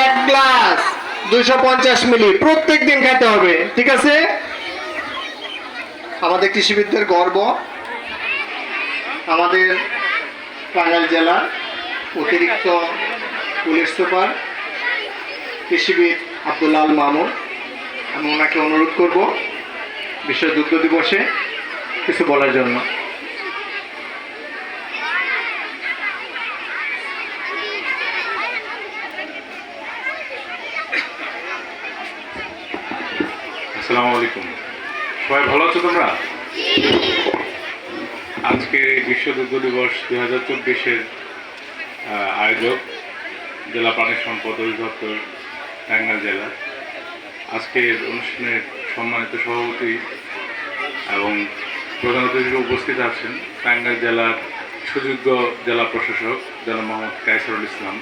এক গ্লাস 250 মিলি প্রত্যেক দিন খেতে হবে, ঠিক আছে? আমাদের কৃষিবিদদের গর্ব, আমাদের টাঙ্গাইল জেলার অতিরিক্ত পুলিশ সুপার কৃষিবিদ আব্দুল আল মামুন। আমি ওনাকে অনুরোধ করব বিশ্ব দুগ্ধ দিবসে কিছু বলার জন্য। আসসালামু আলাইকুম, সবাই ভালো আছো তোমরা? আজকে বিশ্ব দুগ্ধ দিবস 2024-এর আয়োজক জেলা প্রাণী সম্পদ অধিদপ্তর টাঙ্গাইল জেলা। আজকের অনুষ্ঠানের সম্মানিত সভাপতি এবং প্রধান অতিথি উপস্থিত আছেন টাঙ্গাইল জেলার সুযোগ্য জেলা প্রশাসক জনাব মোহাম্মদ কায়সারুল ইসলাম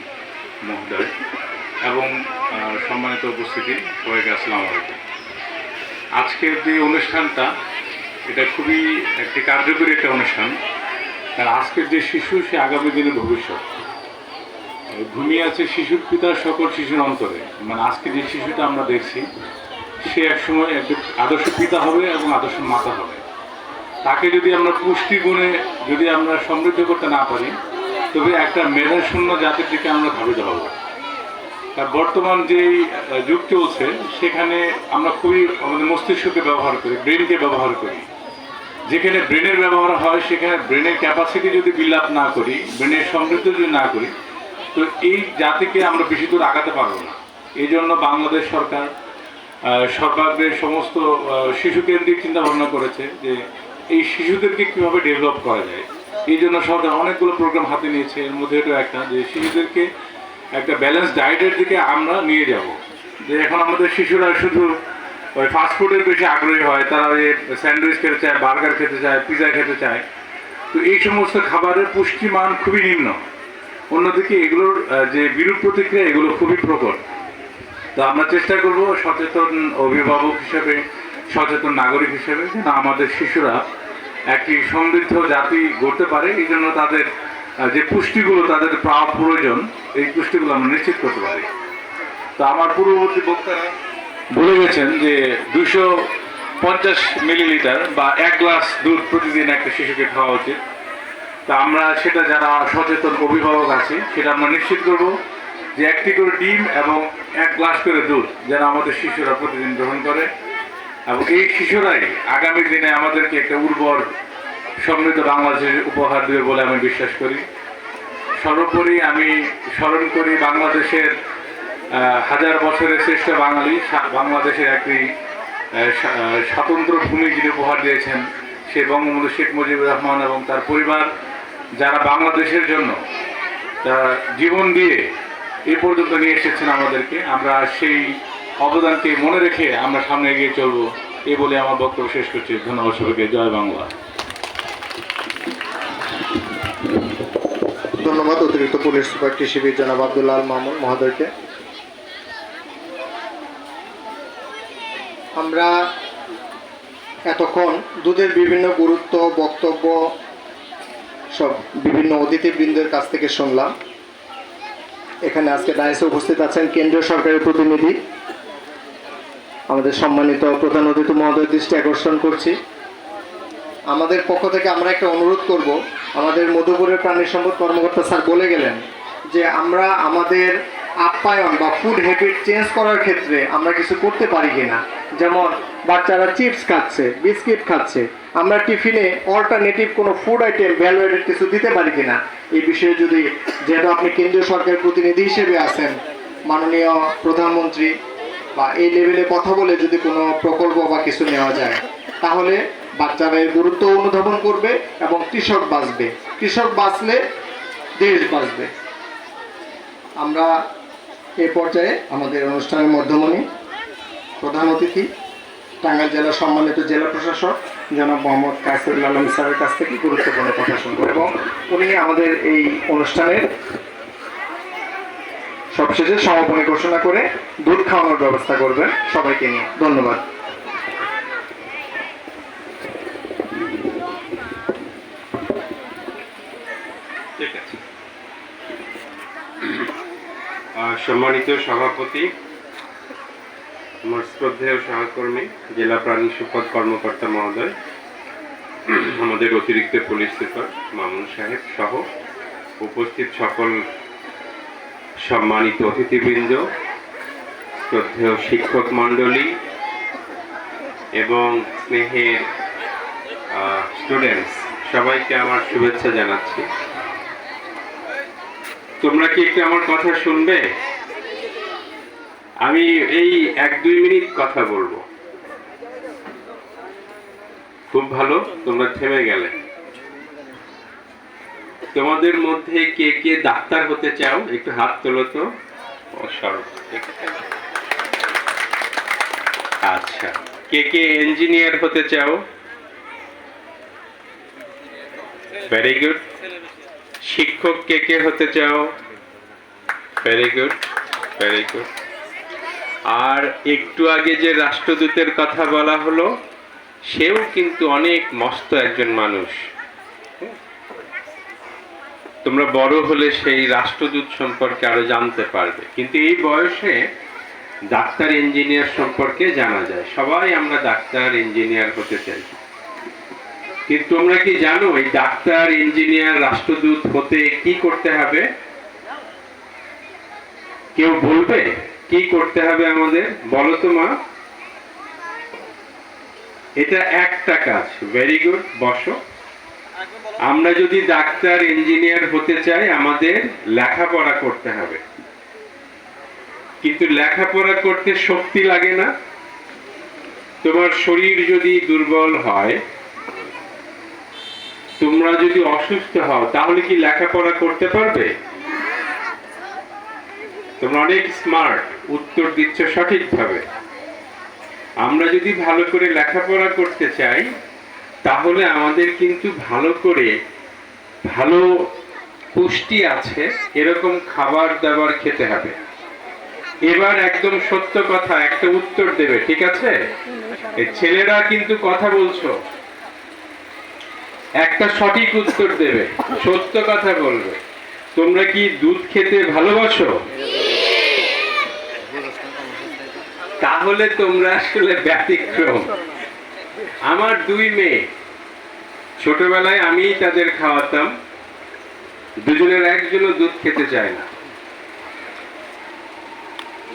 মহোদয় এবং সম্মানিত উপস্থিতি সবাইকে আসসালামু আলাইকুম। আজকের যে অনুষ্ঠানটা এটা খুবই একটি কার্যকরী একটা অনুষ্ঠান, কারণ আজকের যে শিশু সে আগামী দিনের ভবিষ্যৎ। ঘুমিয়ে আছে শিশুর পিতার সকল শিশুর অন্তরে, মানে আজকে যে শিশুটা আমরা দেখছি সে একসময় একজন আদর্শ পিতা হবে এবং আদর্শ মাতা হবে। তাকে যদি আমরা পুষ্টি গুণে যদি আমরা সমৃদ্ধ করতে না পারি তবে একটা মেধাশূন্য জাতির দিকে আমরা ধাবিত হব। তার বর্তমান যেই যুগ চলছে সেখানে আমরা খুবই আমাদের মস্তিষ্ককে ব্যবহার করি, ব্রেনকে ব্যবহার করি। যেখানে ব্রেনের ব্যবহার হয় সেখানে ব্রেনের ক্যাপাসিটি যদি বিল্ড আপ না করি, ব্রেনের সমৃদ্ধ যদি না করি, তো এই জাতিকে আমরা বেশি দূর আগাতে পারবো না। এই জন্য বাংলাদেশ সরকার সরকারদের সমস্ত শিশুকেন্দ্রিক চিন্তা ভাবনা করেছে যে এই শিশুদেরকে কীভাবে ডেভেলপ করা যায়। এই জন্য সরকার অনেকগুলো প্রোগ্রাম হাতে নিয়েছে। এর মধ্যে এটা একটা যে শিশুদেরকে একটা ব্যালেন্স ডায়েটের দিকে আমরা নিয়ে যাব। যে এখন আমাদের শিশুরা শুধু ওই ফাস্টফুডের বেশি আগ্রহী হয়, তারা ওই স্যান্ডউইচ খেতে চায়, বার্গার খেতে চায়, পিৎজা খেতে চায়। তো এই সমস্ত খাবারের পুষ্টিমান খুবই নিম্ন। অন্যদিকে এগুলোর যে বিরূপ প্রতিক্রিয়া এগুলো খুবই প্রকট। তো আমরা চেষ্টা করব সচেতন অভিভাবক হিসেবে, সচেতন নাগরিক হিসেবে যেন আমাদের শিশুরা একটি সমৃদ্ধ জাতি গড়তে পারে। এই জন্য তাদের যে পুষ্টিগুলো তাদের প্রয়োজন, এই পুষ্টিগুলো আমরা নিশ্চিত করতে পারি। তো আমার পূর্ববর্তী বক্তারা বলে গেছেন যে 250 মিলিলিটার বা 1 গ্লাস দুধ প্রতিদিন একটা শিশুকে খাওয়া উচিত। তা আমরা সেটা যারা সচেতন অভিভাবক আছি সেটা আমরা নিশ্চিত করব যে 1টি করে ডিম এবং 1 গ্লাস করে দুধ যেন আমাদের শিশুরা প্রতিদিন গ্রহণ করে। এবং এই শিশুরাই আগামী দিনে আমাদেরকে একটা উর্বর সমৃদ্ধ বাংলাদেশের উপহার দেবে বলে আমি বিশ্বাস করি। সর্বোপরি আমি স্মরণ করি বাংলাদেশের হাজার বছরের শ্রেষ্ঠ বাঙালি, বাংলাদেশের একটি স্বতন্ত্র ভূমি যিনি উপহার দিয়েছেন সে বঙ্গবন্ধু শেখ মুজিবুর রহমান এবং তার পরিবার, যারা বাংলাদেশের জন্য তারা জীবন দিয়ে এ পর্যন্ত নিয়ে এসেছেন আমাদেরকে। আমরা সেই অবদানকে মনে রেখে আমরা সামনে এগিয়ে চলবো, এই বলে আমার বক্তব্য শেষ করছি। ধন্যবাদ সবাইকে। জয় বাংলা। ধন্যবাদ অতিরিক্ত পুলিশ সুপার কৃষিবিদ জনাব আব্দুল আল মামুন মহোদয়কে। আমরা এতক্ষণ দুধের বিভিন্ন গুরুত্ব বক্তব্য সব বিভিন্ন অতিথিবৃন্দের কাছ থেকে শুনলাম। এখানে আজকে ডায়াসে উপস্থিত আছেন কেন্দ্রীয় সরকারের প্রতিনিধি, আমাদের সম্মানিত প্রধান অতিথি মহোদয়ের দৃষ্টি আকর্ষণ করছি। আমাদের পক্ষ থেকে আমরা একটা অনুরোধ করব, আমাদের মধুপুরের প্রাণী সম্পদ কর্মকর্তা স্যার বলে গেলেন যে আমরা আমাদের আপ্যায়ন বা ফুড হ্যাবিট চেঞ্জ করার ক্ষেত্রে আমরা কিছু করতে পারি কিনা। যেমন বাচ্চারা চিপস খাচ্ছে, বিস্কিট খাচ্ছে, আমরা টিফিনে অল্টারনেটিভ কোনো ফুড আইটেম ভ্যালু অ্যাডেড কিছু দিতে পারি কিনা। এই বিষয়ে যদি, যেহেতু আপনি কেন্দ্রীয় সরকারের প্রতিনিধি হিসেবে আছেন, মাননীয় প্রধানমন্ত্রী বা এই লেভেলে কথা বলে যদি কোনো প্রকল্প বা কিছু নেওয়া যায় তাহলে বাচ্চারা এর গুরুত্ব অনুধাবন করবে এবং কৃষক বাঁচবে। কৃষক বাঁচলে দেশ বাঁচবে। আমরা এই পর্যায়ে আমাদের অনুষ্ঠানের মধ্যমণি প্রধান অতিথি টাঙ্গাইল জেলার সম্মানিত জেলা প্রশাসক জনাব মোহাম্মদ কায়সারুল আলম স্যারের কাছ থেকে গুরুত্বপূর্ণ কথা শুনবো এবং উনি আমাদের এই অনুষ্ঠানের সবশেষে সমাপনী ঘোষণা করে দুধ খাওয়ানোর ব্যবস্থা করবেন সবাইকে নিয়ে। ধন্যবাদ। ঠিক আছে। সম্মানিত সভাপতি, আমার শ্রদ্ধেয় সহকর্মী, জেলা প্রাণী সম্পদ কর্মকর্তা মহোদয়, আমাদের অতিরিক্ত পুলিশ সুপার মামুন সাহেব সহ উপস্থিত সকল সম্মানিত অতিথিবৃন্দ, শ্রদ্ধেয় শিক্ষক মণ্ডলী এবং স্নেহের স্টুডেন্টস, সবাইকে আমার শুভেচ্ছা জানাচ্ছি। তোমরা কি একটু আমার কথা শুনবে? আমি এই 1-2 মিনিট কথা বলবো। খুব ভালো, তোমরা থেমে গেলে। তোমাদের মধ্যে কে কে ডাক্তার হতে চাও একটু হাত তোলো তো। আচ্ছা, কে কে ইঞ্জিনিয়ার হতে চাও? Very good. শিক্ষক কে কে হতে চাও? Very good, very good. আর একটু আগে যে রাষ্ট্রদূতের কথা বলা হলো, সেও কিন্তু অনেক মস্ত একজন মানুষ। তোমরা বড় হলে সেই রাষ্ট্রদূত সম্পর্কে আরো জানতে পারবে, কিন্তু এই বয়সে ডাক্তার ইঞ্জিনিয়ার সম্পর্কে জানা যায়। সবাই আমরা ডাক্তার ইঞ্জিনিয়ার হতে চাই, কিন্তু তোমরা কি জানো এই ডাক্তার ইঞ্জিনিয়ার রাষ্ট্রদূত হতে কি করতে হবে? কেউ বলবে কি করতে হবে আমাদের? বলো তো মা। এটা একটা কাজ। ভেরি গুড, বসো। আমরা যদি ডাক্তার ইঞ্জিনিয়ার হতে চাই, আমাদের লেখাপড়া করতে হবে, কিন্তু লেখাপড়া করতে শক্তি লাগে না? তোমার শরীর যদি দুর্বল হয়, তোমরা যদি অসুস্থ হও, তাহলে কি লেখাপড়া করতে পারবে? তোমরা অনেক স্মার্ট, উত্তর দিচ্ছ সঠিকভাবে। আমরা যদি ভালো করে লেখাপড়া করতে চাই, তাহলে আমাদের কিন্তু ভালো করে, ভালো পুষ্টি আছে এরকম খাবার দাবার খেতে হবে। এবার একদম সত্য কথা একটা উত্তর দেবে, ঠিক আছে? এই ছেলেরা কিন্তু কথা বলছো, একটা সঠিক উত্তর দেবে, সত্য কথা বলবে। তোমরা কি দুধ খেতে ভালোবাসো? তাহলে তোমরা আসলে ব্যতিক্রম। আমার 2 মেয়ে, ছোটবেলায় আমি তাদের খাওয়াতাম, দুজনের একজনও দুধ খেতে চায় না।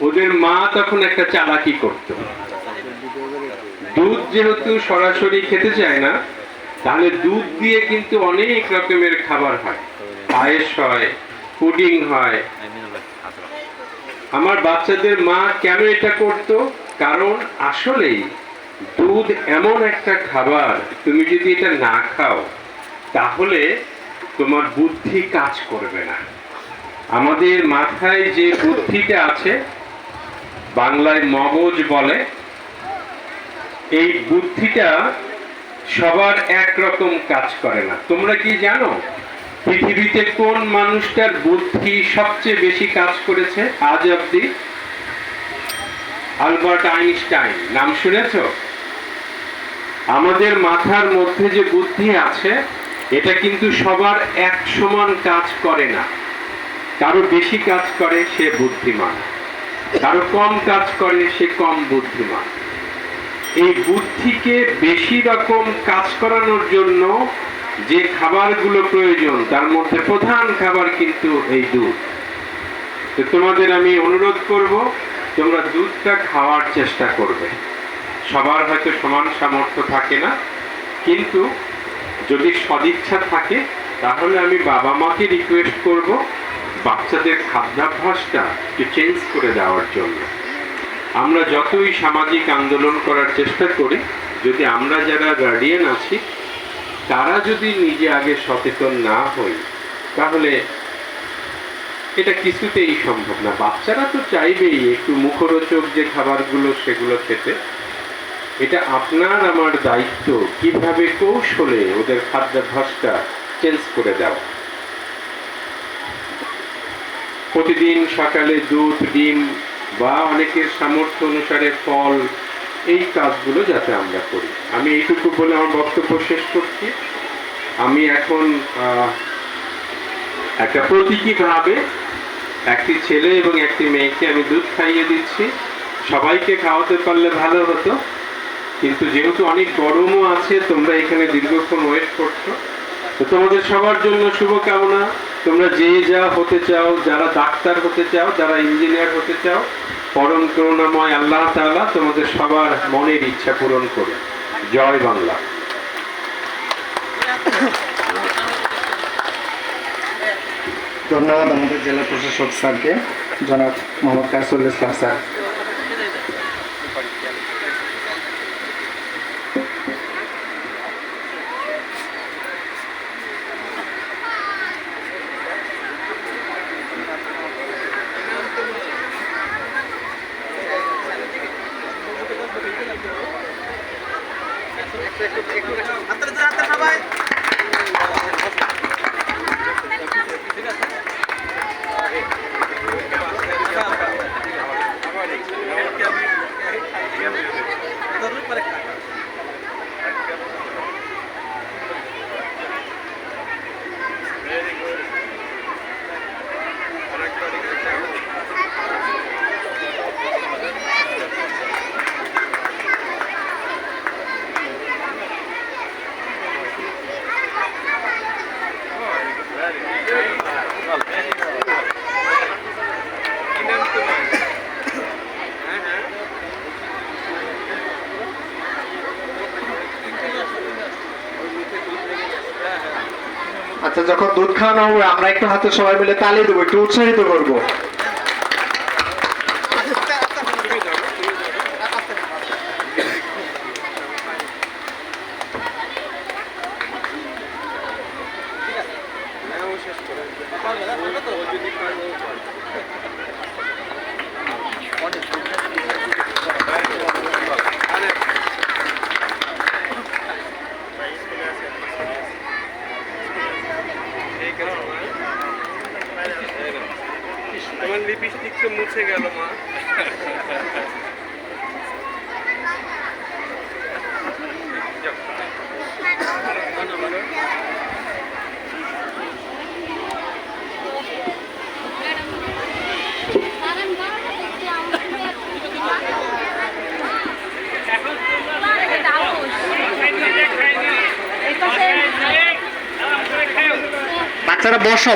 ওদের মা তখন একটা চালাকি করত, দুধ যেহেতু সরাসরি খেতে চায় না, তাহলে দুধ দিয়ে কিন্তু অনেক রকমের খাবার হয়, পায়েস হয়, পুডিং হয়। আমার বাচ্চাদের মা কেন এটা করত? কারণ আসলেই দুধ এমন একটা খাবার, তুমি যদি এটা না খাও তাহলে তোমার বুদ্ধি কাজ করবে না। আমাদের মাথায় যে বুদ্ধিটা আছে, বাংলায় মগজ বলে, এই বুদ্ধিটা সবার একরকম কাজ করে না। তোমরা কি জানো পৃথিবীতে কোন মানুষটার বুদ্ধি সবচেয়ে বেশি কাজ করেছে আজ অব্দি? আলবার্ট আইনস্টাইন, নাম শুনেছো? আমাদের মাথার মধ্যে যে বুদ্ধি আছে, এটা কিন্তু সবার এক সমান কাজ করে না। কারো বেশি কাজ করে সে বুদ্ধিমান, কারো কম কাজ করে সে কম বুদ্ধিমান। এই বুদ্ধিকে বেশি রকম কাজ করানোর জন্য যে খাবারগুলো প্রয়োজন, তার মধ্যে প্রধান খাবার কিন্তু এই দুধ। তো তোমাদের আমি অনুরোধ করব, তোমরা দুধটা খাওয়ার চেষ্টা করবে। সবার হয়তো সমান সামর্থ্য থাকে না, কিন্তু যদি সদিচ্ছা থাকে, তাহলে আমি বাবা মাকে রিকোয়েস্ট করব বাচ্চাদের খাদ্যাভ্যাসটা একটু চেঞ্জ করে দেওয়ার জন্য। আমরা যতই সামাজিক আন্দোলন করার চেষ্টা করি, যদি আমরা যারা গার্ডিয়ান আছি তারা যদি নিজে আগে সচেতন না হই, তাহলে এটা কিছুতেই সম্ভব না। বাচ্চারা তো চাইবেই একটু মুখরোচক যে খাবারগুলো সেগুলো খেতে। এটা আপনার আমার দায়িত্ব কিভাবে কৌশলে ওদের খাদ্যাভ্যাসটা চেঞ্জ করে দেওয়া। প্রতিদিন সকালে দুধ, ডিম বা অনেকের সামর্থ্য অনুসারে ফল, এই কাজগুলো যাতে আমরা করি। আমি এইটুকু বলে আমার বক্তব্য শেষ করছি। আমি এখন একটা প্রতীকীভাবে একটি ছেলে এবং একটি মেয়েকে আমি দুধ খাইয়ে দিচ্ছি। সবাইকে খাওয়াতে পারলে ভালো হতো, কিন্তু যেহেতু অনেক গরমও আছে, তোমরা এখানে দীর্ঘক্ষণ ওয়েট করছো, তো তোমাদের সবার জন্য শুভকামনা। তোমরা যে যা হতে চাও, যারা ডাক্তার হতে চাও, যারা ইঞ্জিনিয়ার হতে চাও, পরম করুণাময় আল্লাহ তাআলা তোমাদের সবার মনের ইচ্ছা পূরণ করে। জয় বাংলা। ধন্যবাদ আমাদের জেলা প্রশাসক স্যারকে, জনাব মোহাম্মদ কাসরুল ইসলাম স্যার। আচ্ছা, যখন দুধ খাওয়ানো হবে আমরা একটু হাতে সবাই মিলে তালি দেবো, একটু উৎসাহিত করবো। তোমার লিপস্টিক তো মুছে গেল মা।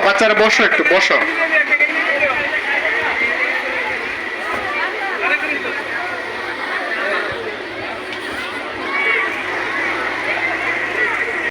বাচ্চারা বসো, একটু বসো।